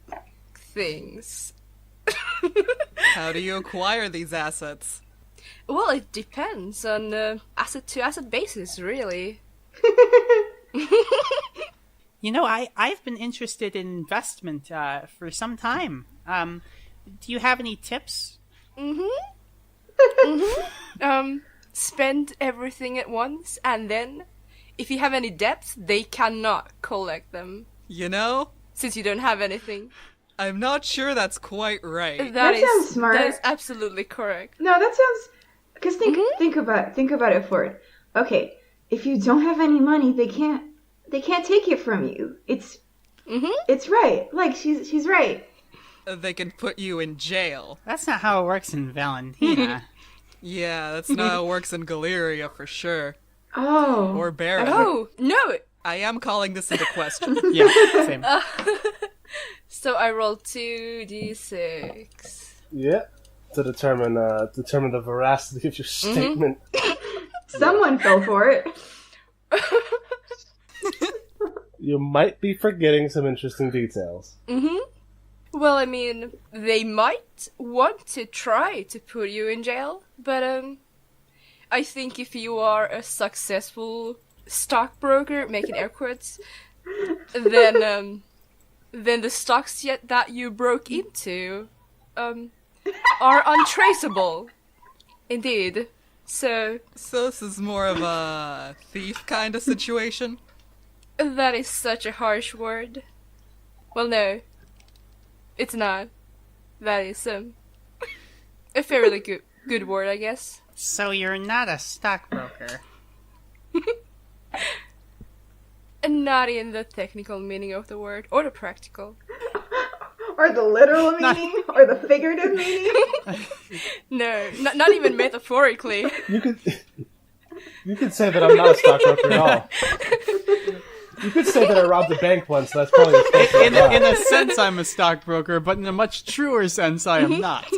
things. how do you acquire these assets? Well, it depends on asset-to-asset basis, really. You know, I've been interested in investment for some time. Do you have any tips? Spend everything at once, and then, if you have any debts, they cannot collect them, You know, since you don't have anything. I'm not sure that's quite right. That sounds smart. That is absolutely correct. No, that sounds. Because think about it, Ford. Okay, if you don't have any money, they can't take it from you. It's right. Like she's right. They can put you in jail. That's not how it works in Valentina. Yeah, that's not how it works in Galeria for sure. Oh. Or Barra. Oh, no! I am calling this into question. Yeah, same. So I rolled 2d6. Yeah. To determine the veracity of your statement. Someone fell for it. You might be forgetting some interesting details. Well, I mean, they might want to try to put you in jail, but I think if you are a successful stockbroker, making air quotes, then the stocks that you broke into are untraceable. Indeed. So So this is more of a thief kind of situation? that is such a harsh word. Well, no, it's not. That is a fairly good word, I guess. So you're not a stockbroker. And not in the technical meaning of the word, or the practical. Or the literal meaning, or the figurative meaning. No, not even metaphorically. You could say that I'm not a stockbroker at all. You could say that I robbed a bank once. That's probably a statement. In a sense, I'm a stockbroker, but in a much truer sense, I am not.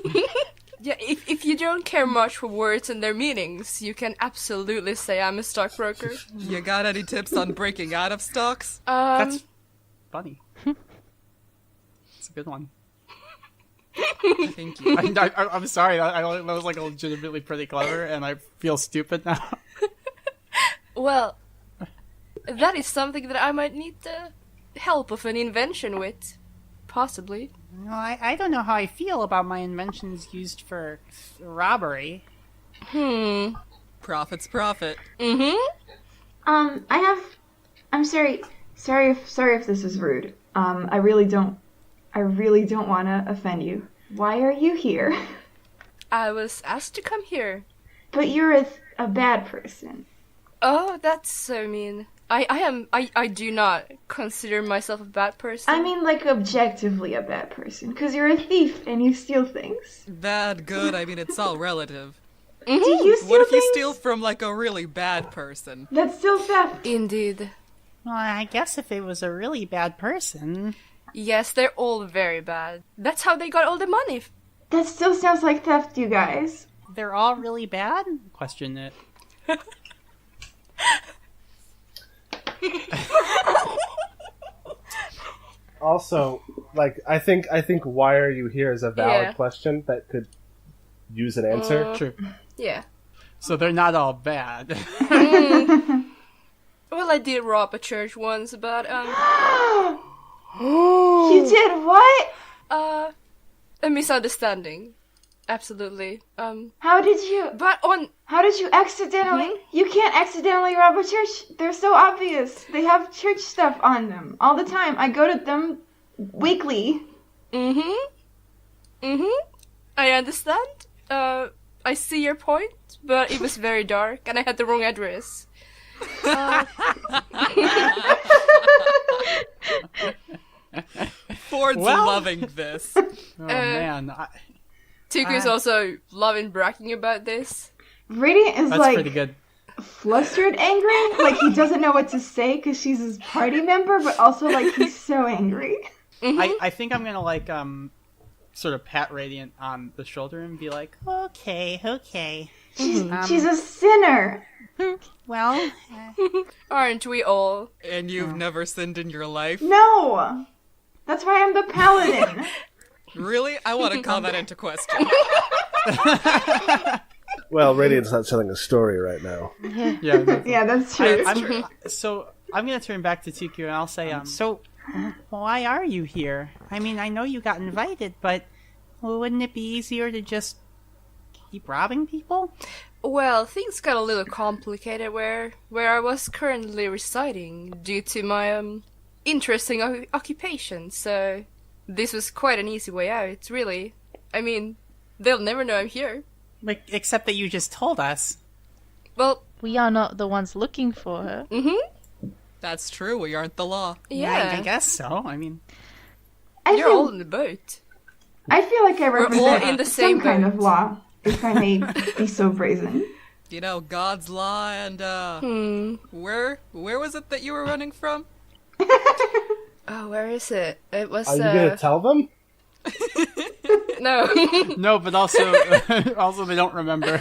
Yeah, if you don't care much for words and their meanings, you can absolutely say I'm a stockbroker. You got any tips on breaking out of stocks? That's funny. It's a good one. Thank you. I'm sorry. That was like legitimately pretty clever, and I feel stupid now. Well, that is something that I might need the help of an invention with. Possibly. Well, I don't know how I feel about my inventions used for robbery. Profit's profit. I'm sorry if this is rude. I really don't want to offend you. Why are you here? I was asked to come here. But you're a bad person. Oh, that's so mean. I do not consider myself a bad person. I mean, like, objectively a bad person. Because you're a thief and you steal things. Bad, good, I mean, it's all relative. Do you steal What if you things? steal from, like, a really bad person? That's still theft. Indeed. Well, I guess if it was a really bad person. Yes, they're all very bad. That's how they got all the money. That still sounds like theft, you guys. They're all really bad? Question it. Also, like, I think why are you here is a valid Yeah. question that could use an answer. True. Yeah. So they're not all bad. Well, I did rob a church once, but, You did what? a misunderstanding. Absolutely. How did you accidentally? You can't accidentally rob a church. They're so obvious. They have church stuff on them all the time. I go to them weekly. I understand. I see your point, but it was very dark and I had the wrong address. Ford's loving this. Oh man. Tuku's also loving bragging about this. Radiant is That's pretty good. flustered angry. Like he doesn't know what to say because she's his party member, but also like he's so angry. I think I'm gonna like sort of pat Radiant on the shoulder and be like, okay. She's a sinner. Well, Aren't we all? And you've never sinned in your life? No, that's why I'm the paladin. Really? I want to call that into question. Well, Radiant's not telling a story right now. yeah. Yeah, that's true. So I'm gonna turn back to Tuku and I'll say, so why are you here? I mean, I know you got invited, but wouldn't it be easier to just keep robbing people? Well, things got a little complicated where I was currently residing due to my interesting occupation, so this was quite an easy way out, really. I mean, they'll never know I'm here. Like, except that you just told us. Well, We are not the ones looking for her. That's true. We aren't the law. yeah. I guess so. I mean, You're all in the boat. I feel like I We're represent all in the same some kind boat. of law, if I may be so brazen. You know, God's law and, where was it that you were running from? Oh, where is it? It was, Are you gonna tell them? no. no, but also they don't remember.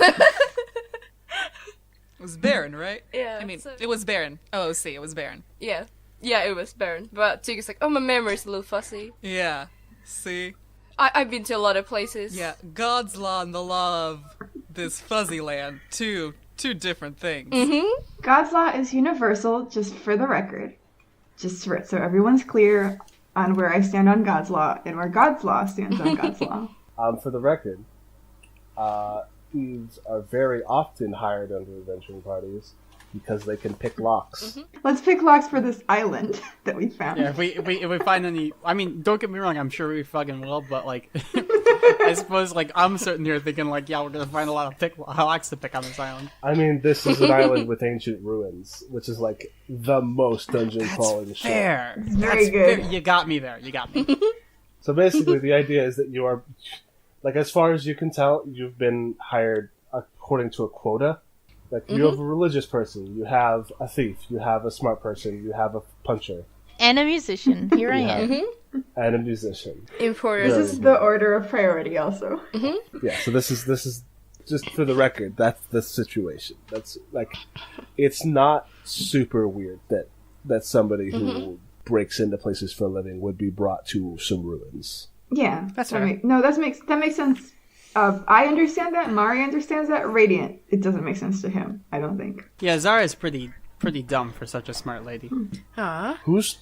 It was Baron, right? Yeah, I mean, so- it was Baron. OOC, it was Baron. Yeah, it was Baron. But Tuku's like, oh, my memory's a little fuzzy. Yeah. See? I've been to a lot of places. Yeah, God's law and the law of this fuzzy land. Two different things. God's law is universal, just for the record. Just so everyone's clear on where I stand on God's law and where God's law stands on God's law. For the record, thieves are very often hired under adventuring parties because they can pick locks. Let's pick locks for this island that we found. Yeah, if we find any, I mean, don't get me wrong, I'm sure we fucking will, but like, I suppose like I'm sitting here thinking like, yeah, we're gonna find a lot of locks to pick on this island. I mean, this is an island with ancient ruins, which is like the most dungeon crawling shit. Fair. Very good. Fair. You got me there. You got me. So basically, the idea is that you are, like, as far as you can tell, you've been hired according to a quota. Like, you have a religious person, you have a thief, you have a smart person, you have a puncher, And a musician. Here I am. and a musician. Importers. This is the order of priority also. Yeah, so this is just for the record, that's the situation. That's, like, it's not super weird that somebody who breaks into places for a living would be brought to some ruins. Yeah. That's that fair. that makes sense. I understand that. Mari understands that. Radiant, it doesn't make sense to him, I don't think. Yeah, Zara is pretty dumb for such a smart lady. Aw. Whose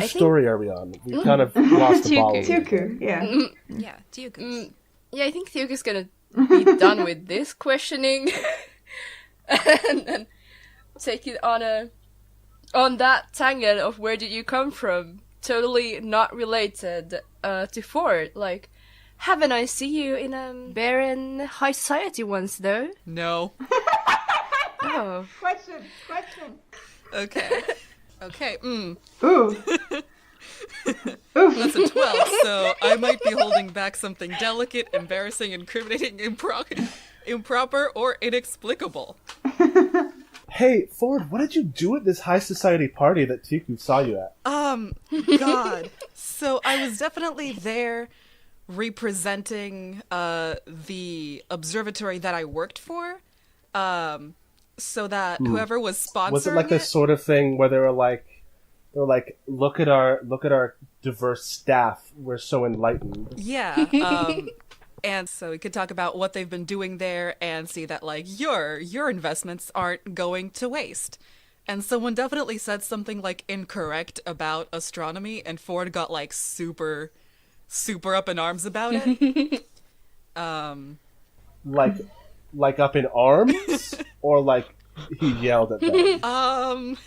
story are we on? We kind of lost the ball. Tuku, yeah. Yeah, Tuku. Yeah, I think Tuku's gonna be done with this questioning and then take it on that tangent of where did you come from? Totally not related to Ford. Like, haven't I seen you in a barren high society once though? No. Oh. Question. Okay. Ooh. That's a 12, so I might be holding back something delicate, embarrassing, incriminating, improper, or inexplicable. Hey, Ford, what did you do at this high society party that Tiku saw you at? God. So I was definitely there representing the observatory that I worked for, so that whoever was sponsoring Was it like this sort of thing where they were like, look at our diverse staff. We're so enlightened. Yeah. And so we could talk about what they've been doing there and see that, like, your investments aren't going to waste. And someone definitely said something, like, incorrect about astronomy, and Ford got, like, super up in arms about it. Like up in arms, or like he yelled at them?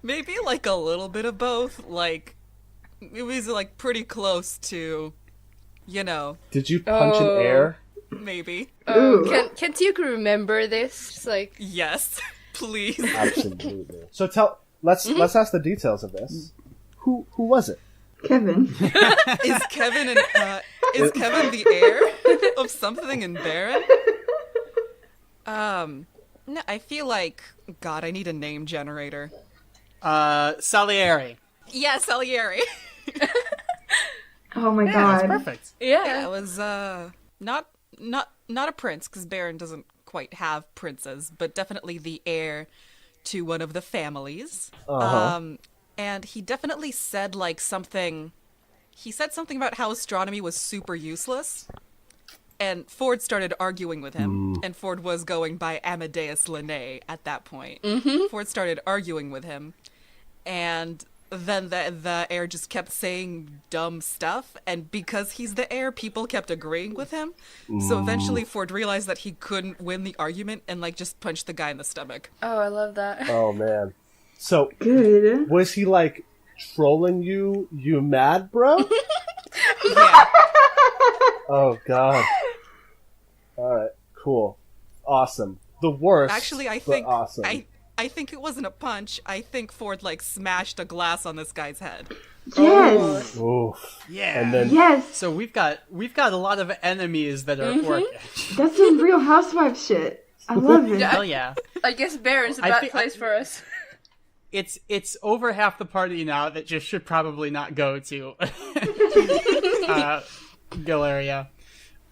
Maybe like a little bit of both. Like, it was like pretty close to, Did you punch in air? maybe. Can you remember this? It's like, Yes, please. Absolutely. So let's ask the details of this. Who was it? Kevin. Is Kevin the heir of something in Baron? No, I feel like, God, I need a name generator. Salieri. Yeah, Salieri. Oh my Yeah, god. that's perfect. Yeah, it was not a prince, because Baron doesn't quite have princes, but definitely the heir to one of the families. And he definitely said something about how astronomy was super useless. And Ford started arguing with him, and Ford was going by Amadeus Linnae at that point. Ford started arguing with him, and then the heir just kept saying dumb stuff, and because he's the heir, people kept agreeing with him. So eventually Ford realized that he couldn't win the argument and just punched the guy in the stomach. oh, I love that. Oh man. So Good. was he trolling you? You mad, bro? Yeah. Oh god. All right. Cool. Awesome. The worst. Actually, I but think awesome. I think it wasn't a punch. I think Ford smashed a glass on this guy's head. Yes. Oof. Yeah. And then Yes. So we've got a lot of enemies that are orcish. That's some Real Housewives shit. I love it. Hell yeah. I guess Baron's a I bad think- place for us. It's over half the party now that just should probably not go to Galeria.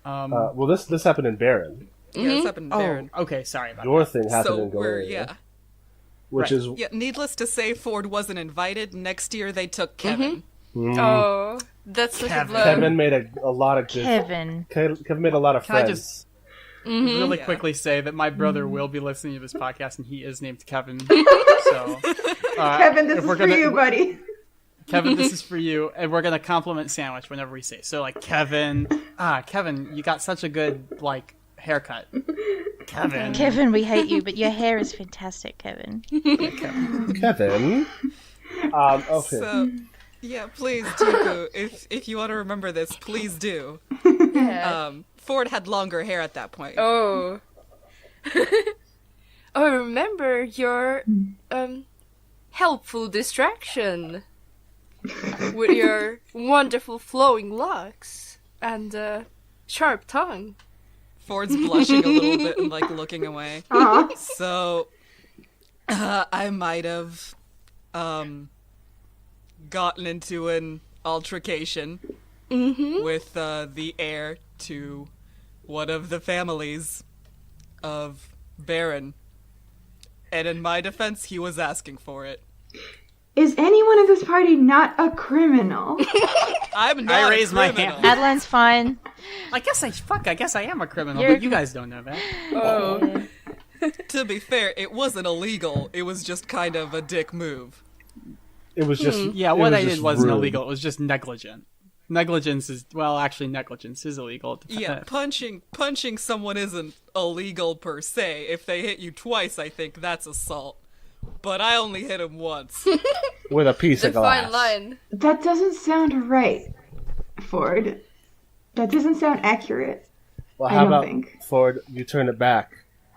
well, this happened in Baron. Yeah, this happened in Baron. Okay, sorry about Your thing happened So in Galeria, yeah. which Right. is Yeah, needless to say, Ford wasn't invited. Next year, they took Kevin. Oh, that's such a blow. Kevin made a lot of good. Kevin. Kevin made a lot of Can I friends. just really Yeah. quickly say that my brother will be listening to this podcast, and he is named Kevin. So, Kevin, this if is we're for you, buddy. Kevin, this is for you, and we're gonna compliment Sandwich whenever we say. So, Kevin, you got such a good haircut. Kevin, We hate you, but your hair is fantastic, Kevin. Kevin. Okay. So, yeah, please, Tuku, if you want to remember this, please do. Yeah. Ford had longer hair at that point. Oh. I remember your helpful distraction with your wonderful flowing locks and sharp tongue. Ford's blushing a little bit and looking away. Aw. So, I might have gotten into an altercation with the heir to one of the families of Baron. And in my defense, he was asking for it. Is anyone in this party not a criminal? I'm not raise a my criminal. hand. Adeline's fine. I guess I am a criminal, You're- but you guys don't know that. Oh. To be fair, it wasn't illegal. It was just kind of a dick move. It was just Yeah, it what was I just did wasn't rude. illegal. It was just negligent. Negligence is illegal. Yeah, punching someone isn't illegal per se. If they hit you twice, I think that's assault. But I only hit him once. with a piece The of glass. fine line. That doesn't sound right, Ford. That doesn't sound accurate. Well, I how don't about think. Ford? You turn it back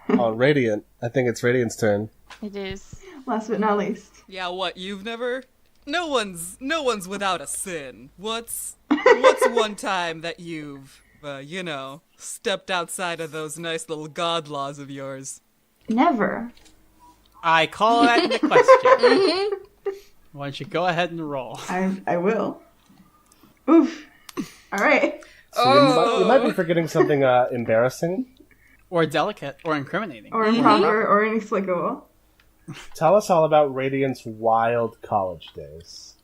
on Radiant. I think it's Radiant's turn. It is. Last but not least. Yeah, what, you've never? No one's without a sin. What's one time that you've, stepped outside of those nice little god laws of yours? Never. I call that into question. Why don't you go ahead and roll? I will. Oof. All right. So you might be forgetting something embarrassing. Or delicate, or incriminating. Or improper, or inexplicable. Tell us all about Radiant's wild college days.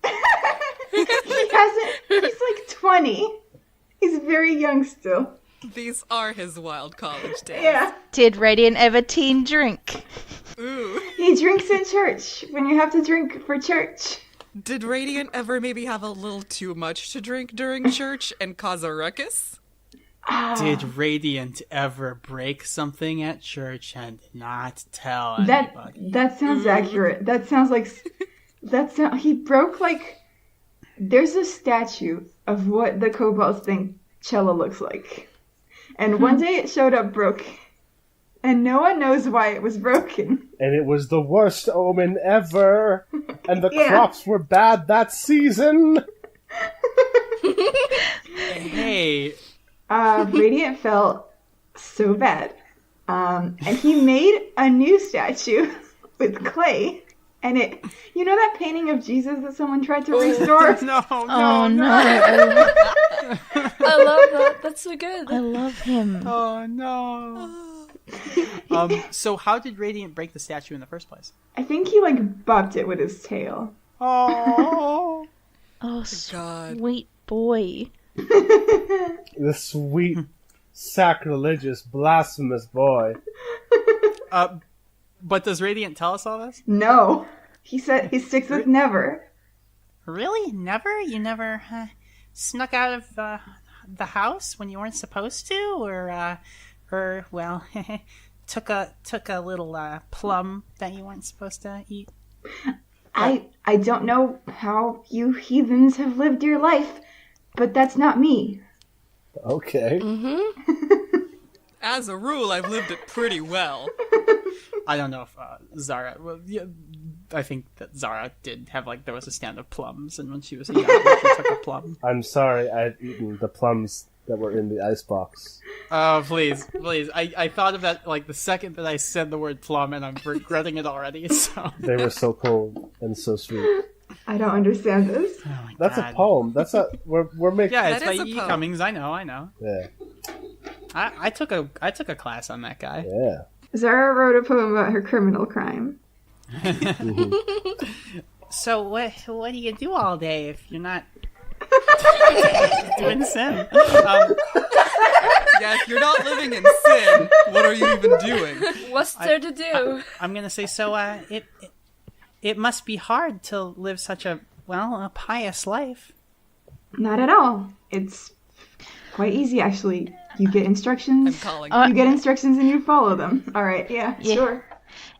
He's like 20. He's very young still. These are his wild college days. Yeah. Did Radiant ever teen drink? Ooh. He drinks in church when you have to drink for church. Did Radiant ever maybe have a little too much to drink during church and cause a ruckus? Did Radiant ever break something at church and not tell That anybody? that sounds accurate. That sounds like he broke like. There's a statue of what the kobolds think Cella looks like, and one day it showed up broken, and no one knows why it was broken. And it was the worst omen ever, and the Yeah. crops were bad that season. Hey, Radiant felt so bad, and he made a new statue with clay. And you know that painting of Jesus that someone tried to restore? no. Oh no! I love that. That's so good. I love him. Oh no. So how did Radiant break the statue in the first place? I think he like bopped it with his tail. Oh. Oh, God. sweet boy. The sweet, sacrilegious, blasphemous boy. But does Radiant tell us all this? No, he said he sticks with never. Really? Never? You never snuck out of the house when you weren't supposed to, or well, took a little plum that you weren't supposed to eat? I don't know how you heathens have lived your life, but that's not me. Okay. As a rule, I've lived it pretty well. I don't know if Zara. Well, yeah, I think that Zara did have there was a stand of plums, and when she was a young girl, she took a plum. I'm sorry I've eaten the plums that were in the icebox. Oh, please. I thought of that the second that I said the word plum, and I'm regretting it already. So They were so cold and so sweet. I don't understand this. oh my That's God. a poem. That's a we're making. Yeah, it's That by is a E. poem. Cummings. I know. Yeah. I took a class on that guy. Yeah. Zara wrote a poem about her criminal crime. So what do you do all day if you're not doing sin? Yeah, if you're not living in sin, what are you even doing? What's there to do? I'm gonna say so. It must be hard to live such a pious life. Not at all. It's quite easy, actually. You get I'm instructions. calling. You get instructions and you follow them. All right, yeah. Sure.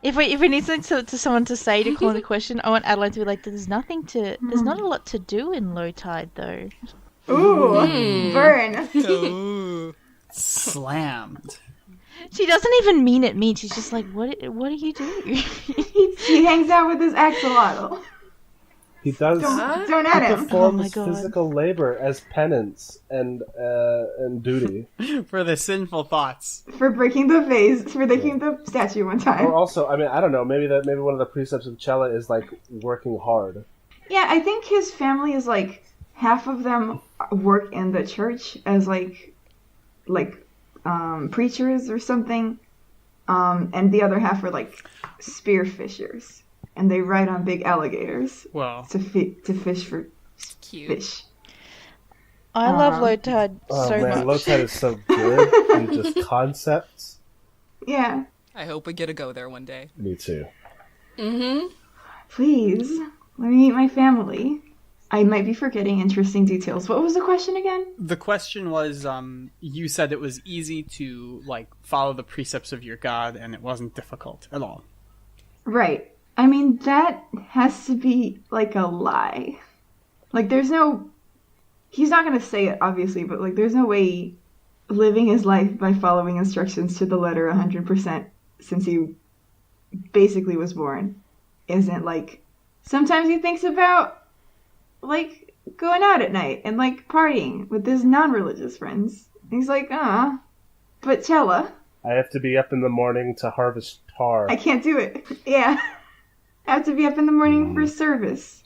If we need something to someone to say to call the question, I want Adeline to be like, there's not a lot to do in low tide though. Ooh, burn. Ooh. Slammed. She doesn't even mean it mean. She's just like, what do you do? He hangs out with his axolotl. He does. Don't at him. Performs Oh my God. physical labor as penance and duty. For the sinful thoughts. For breaking the vase, for breaking the statue one time. Or also, I mean, I don't know. Maybe one of the precepts of Cella is working hard. Yeah, I think his family is half of them work in the church as preachers or something, and the other half are spearfishers, and they ride on big alligators Well, to fish for Cute. fish. I love low tide Oh so man, much. low tide is so good in just concepts. Yeah, I hope we get to go there one day. Me too. please let me meet my family. I might be forgetting interesting details. What was the question again? the question was, you said it was easy to follow the precepts of your god, and it wasn't difficult at all. Right. I mean, that has to be a lie. There's no. He's not going to say it, obviously, but there's no way living his life by following instructions to the letter 100% since he basically was born isn't sometimes he thinks about going out at night and partying with his non-religious friends. He's but Cella, I have to be up in the morning to harvest tar. I can't do it. Yeah. I have to be up in the morning for service.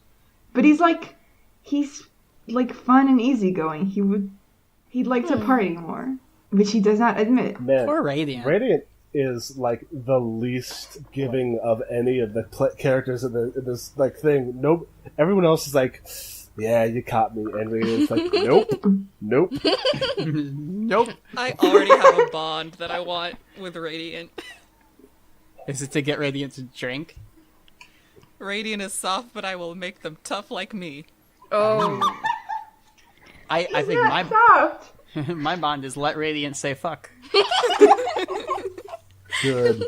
But he's fun and easygoing. He'd like to party more, which he does not admit. Man, Poor Radiant. Radiant is the least giving of any of the characters in this thing. Nope. Everyone else is yeah, you caught me, and Radiant's nope, nope. Nope. I already have a bond that I want with Radiant. Is it to get Radiant to drink? Radiant is soft, but I will make them tough like me. Oh, I think Not soft. My bond is let Radiant say fuck. Good.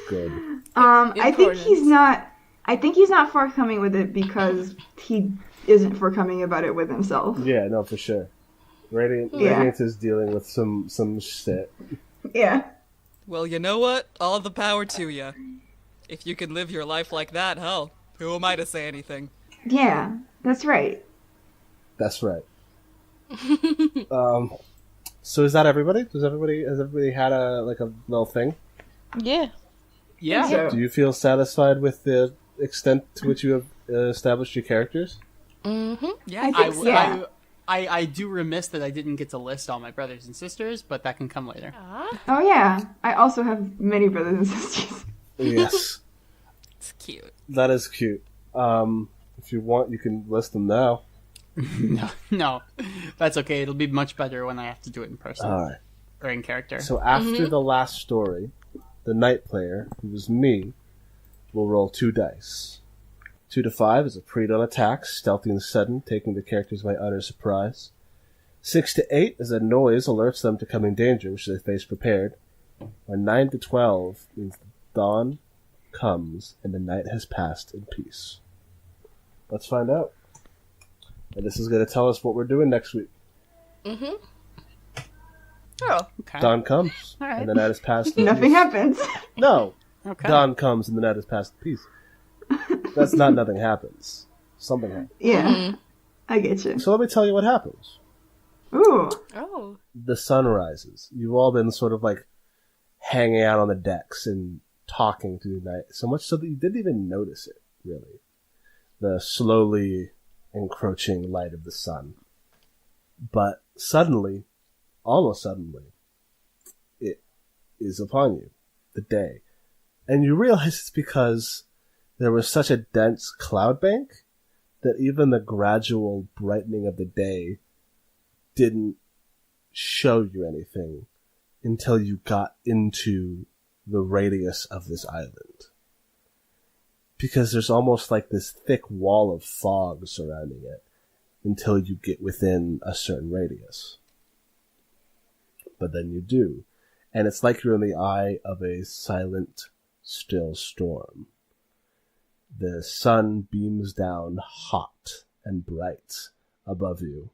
Good. I think he's not. I think he's not forthcoming with it because he isn't forthcoming about it with himself. Yeah, no, for sure. Radiant is dealing with some shit. Yeah. Well, you know what? All the power to you. If you can live your life like that, hell, who am I to say anything? Yeah, that's right. That's right. So is that everybody? Has everybody had a little thing? Yeah. Yeah. So, Do you feel satisfied with the extent to which you have established your characters? Mm-hmm. Yeah, I think, yeah. I do remiss that I didn't get to list all my brothers and sisters, but that can come later. Oh yeah, I also have many brothers and sisters. Yes. it's cute. That is cute. If you want, you can list them now. No, that's okay. It'll be much better when I have to do it in person All right. or in character. So after the last story, the night player, who was me, will roll 2 dice. 2 to 5 is a pre-dawn attack, stealthy and sudden, taking the characters by utter surprise. 6 to 8 is a noise alerts them to coming danger, which they face prepared. Or 9 to 12 means the dawn comes and the night has passed in peace. Let's find out. And this is going to tell us what we're doing next week. Mm-hmm. Oh, okay. Dawn comes, All right. and the night has passed in Nothing peace. happens. No. Okay. Dawn comes, and the night has passed in peace. That's not nothing happens. Something happens. Yeah, I get you. So let me tell you what happens. Ooh. Oh. The sun rises. You've all been sort of like hanging out on the decks and talking through the night, so much so that you didn't even notice it, really. The slowly encroaching light of the sun. But suddenly, almost suddenly, it is upon you, the day. And you realize it's because there was such a dense cloud bank that even the gradual brightening of the day didn't show you anything until you got into the radius of this island. Because there's almost like this thick wall of fog surrounding it until you get within a certain radius. But then you do. And it's like you're in the eye of a silent, still storm. The sun beams down hot and bright above you.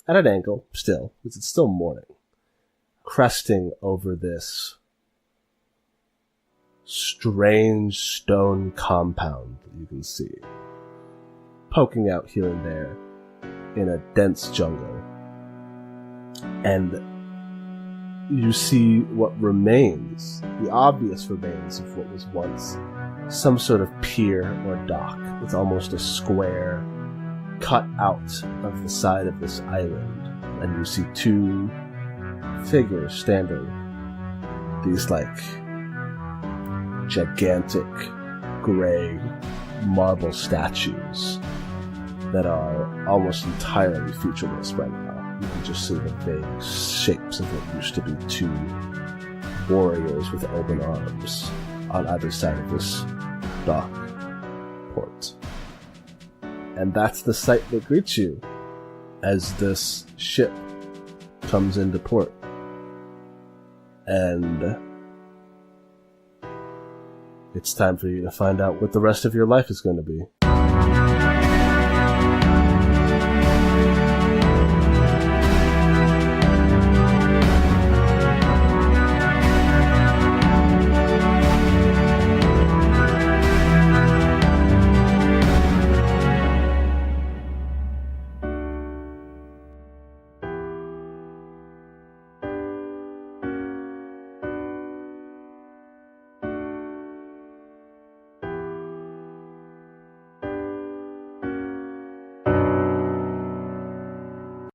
At an angle, still, because it's still morning. Cresting over this strange stone compound that you can see. Poking out here and there in a dense jungle. And you see what remains, the obvious remains of what was once some sort of pier or dock. It's almost a square cut out of the side of this island. And you see 2 figures standing. These like gigantic gray marble statues that are almost entirely featureless right now. You can just see the vague shapes of what used to be 2 warriors with open arms on either side of this dock port. And that's the sight that greets you as this ship comes into port. And it's time for you to find out what the rest of your life is going to be.